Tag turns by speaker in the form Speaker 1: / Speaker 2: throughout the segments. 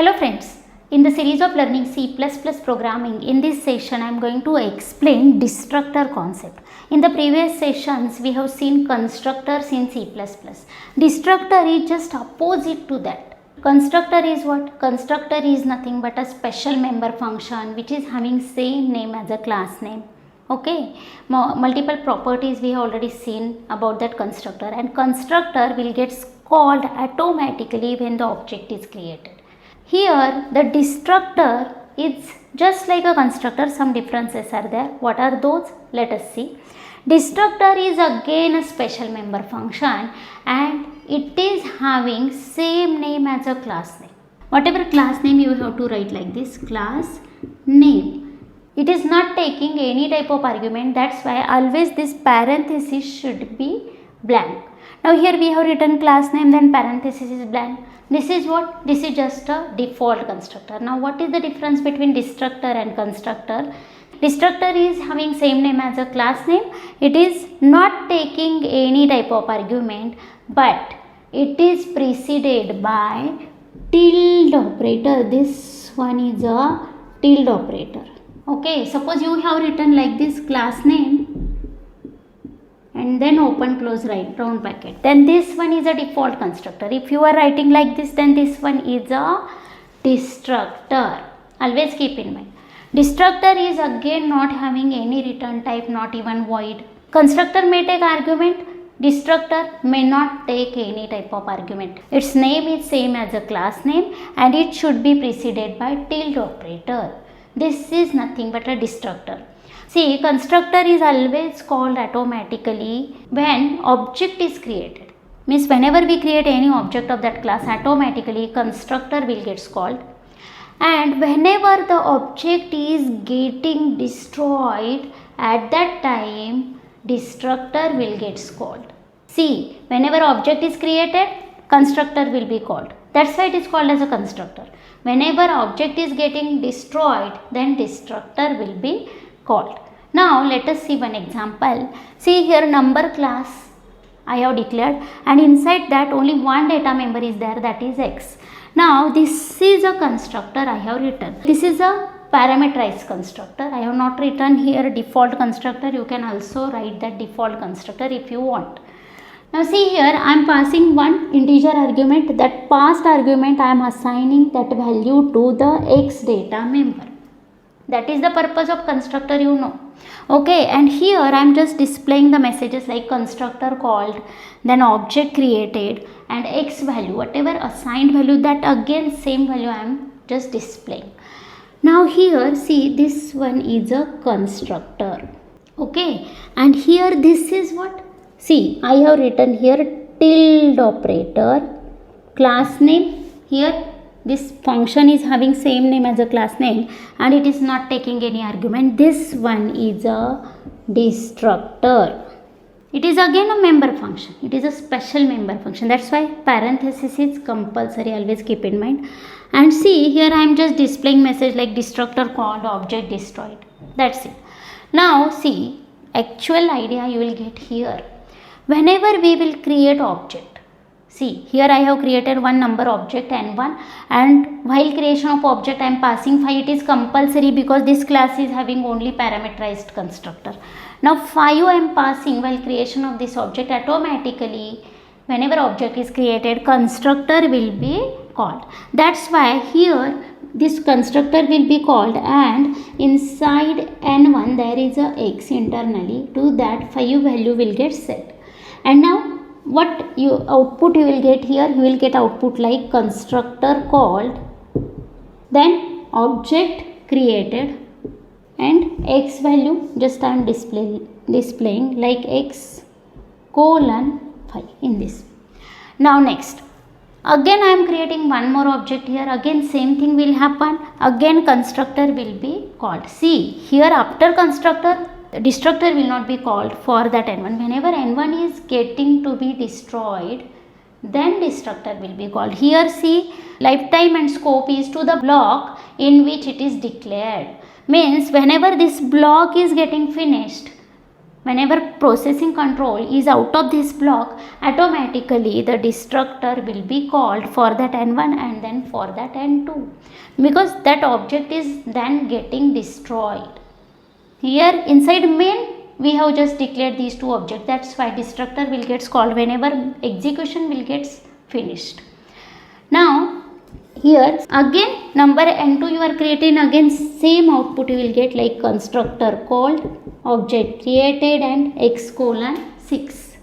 Speaker 1: Hello friends, in the series of learning C++ programming, in this session I am going to explain destructor concept. In the previous sessions we have seen constructors in C++. Destructor is just opposite to that. Constructor is what? Constructor is nothing but a special member function which is having same name as a class name. Okay, multiple properties we have already seen about that constructor, and constructor will get called automatically when the object is created. Here the destructor is just like a constructor, some differences are there. What are those? Let us see. Destructor is again a special member function and it is having same name as a class name. Whatever class name you have to write like this, class name. It is not taking any type of argument, that's why always this parenthesis should be blank. Now here we have written class name, then parenthesis is blank. This is what? This is just a default constructor. Now what is the difference between destructor and constructor? Destructor is having same name as a class name. It is not taking any type of argument, but it is preceded by tilde operator. This one is a tilde operator. Okay, suppose you have written like this, class name and then open close right round bracket, then this one is a default constructor. If you are writing like this, then this one is a destructor. Always keep in mind, destructor is again not having any return type, not even void. Constructor may take argument, destructor may not take any type of argument. Its name is same as a class name and it should be preceded by tilde operator. This is nothing but a destructor. See, constructor is always called automatically when object is created. Means whenever we create any object of that class, automatically constructor will get called. And whenever the object is getting destroyed, at that time destructor will get called. See, whenever object is created, constructor will be called. That's why it is called as a constructor. Whenever object is getting destroyed, then destructor will be called. Now let us see one example. See here, number class I have declared and inside that only one data member is there, that is x. Now this is a constructor I have written. This is a parameterized constructor. I have not written here default constructor. You can also write that default constructor if you want. Now see here, I am passing one integer argument. That passed argument I am assigning that value to the x data member. That is the purpose of constructor, you know. Okay, and here I am just displaying the messages like constructor called, then object created and x value, whatever assigned value, that again same value I am just displaying. Now here see, this one is a constructor. Okay, and here this is what? See, I have written here tilde operator, class name. Here this function is having same name as a class name and it is not taking any argument. This one is a destructor. It is again a member function. It is a special member function. That's why parenthesis is compulsory. Always keep in mind. And see here I am just displaying message like destructor called, object destroyed. That's it. Now see, actual idea you will get here. Whenever we will create object, see here I have created one number object n1 and while creation of object I am passing 5. It is compulsory because this class is having only parameterized constructor. Now 5 I am passing while creation of this object. Automatically whenever object is created, constructor will be called. That's why here this constructor will be called and inside n1 there is a x internally. To that 5 value will get set. And now what output you will get here? You will get output like constructor called, then object created and x value just I am displaying like x colon 5 in this. Now next, again I am creating one more object here. Again same thing will happen. Again constructor will be called. See here, after constructor, destructor will not be called for that n1. Whenever n1 is getting to be destroyed, then destructor will be called. Here see, lifetime and scope is to the block in which it is declared. Means whenever this block is getting finished, whenever processing control is out of this block, automatically the destructor will be called for that n1 and then for that n2, because that object is then getting destroyed. Here inside main we have just declared these two objects, that's why destructor will get called whenever execution will get finished. Now here again number n2 you are creating, again same output you will get, like constructor called, object created and x:6.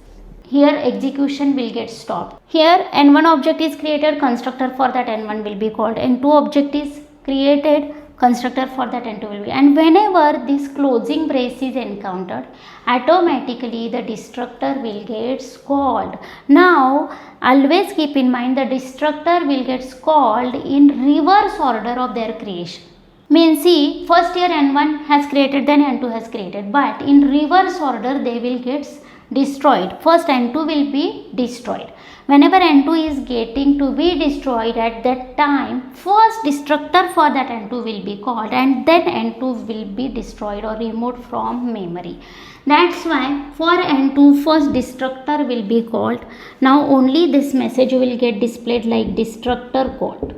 Speaker 1: Here execution will get stopped. Here n1 object is created, constructor for that n1 will be called, n2 object is created, constructor for that n2 will be, and whenever this closing brace is encountered, automatically the destructor will get called. Now always keep in mind the destructor will get called in reverse order of their creation. Means see, first here n1 has created, then n2 has created, but in reverse order they will get destroyed. First n2 will be destroyed. Whenever n2 is getting to be destroyed, at that time first destructor for that n2 will be called and then n2 will be destroyed or removed from memory. That's why for n2 first destructor will be called. Now only this message will get displayed like destructor called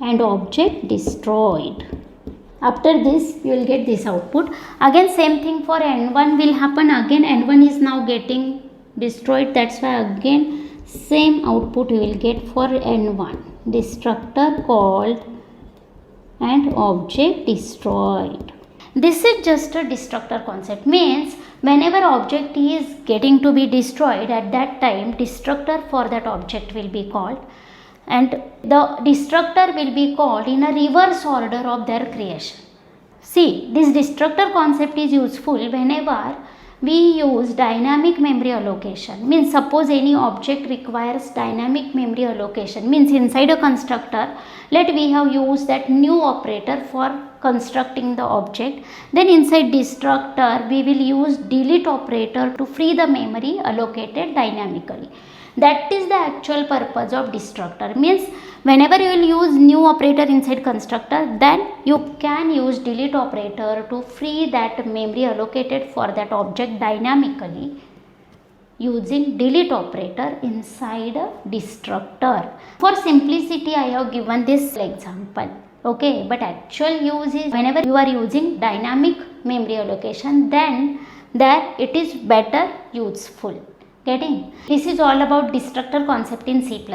Speaker 1: and object destroyed. After this you will get this output. Again same thing for n1 will happen, again n1 is now getting destroyed, that's why again same output you will get for n1, destructor called and object destroyed. This is just a destructor concept, means whenever object is getting to be destroyed, at that time destructor for that object will be called and the destructor will be called in a reverse order of their creation. See, this destructor concept is useful whenever we use dynamic memory allocation. Means suppose any object requires dynamic memory allocation, means inside a constructor let we have used that new operator for constructing the object, then inside destructor we will use delete operator to free the memory allocated dynamically. That is the actual purpose of destructor, means whenever you will use new operator inside constructor, then you can use delete operator to free that memory allocated for that object dynamically using delete operator inside a destructor. For simplicity I have given this example, okay, but actual use is whenever you are using dynamic memory allocation, then there it is better useful. Getting? This is all about destructor concept in C++.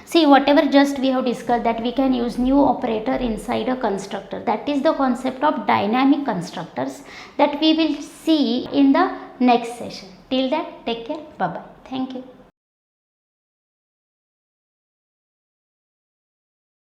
Speaker 1: See, whatever just we have discussed, that we can use new operator inside a constructor. That is the concept of dynamic constructors that we will see in the next session. Till that, take care. Bye-bye. Thank you.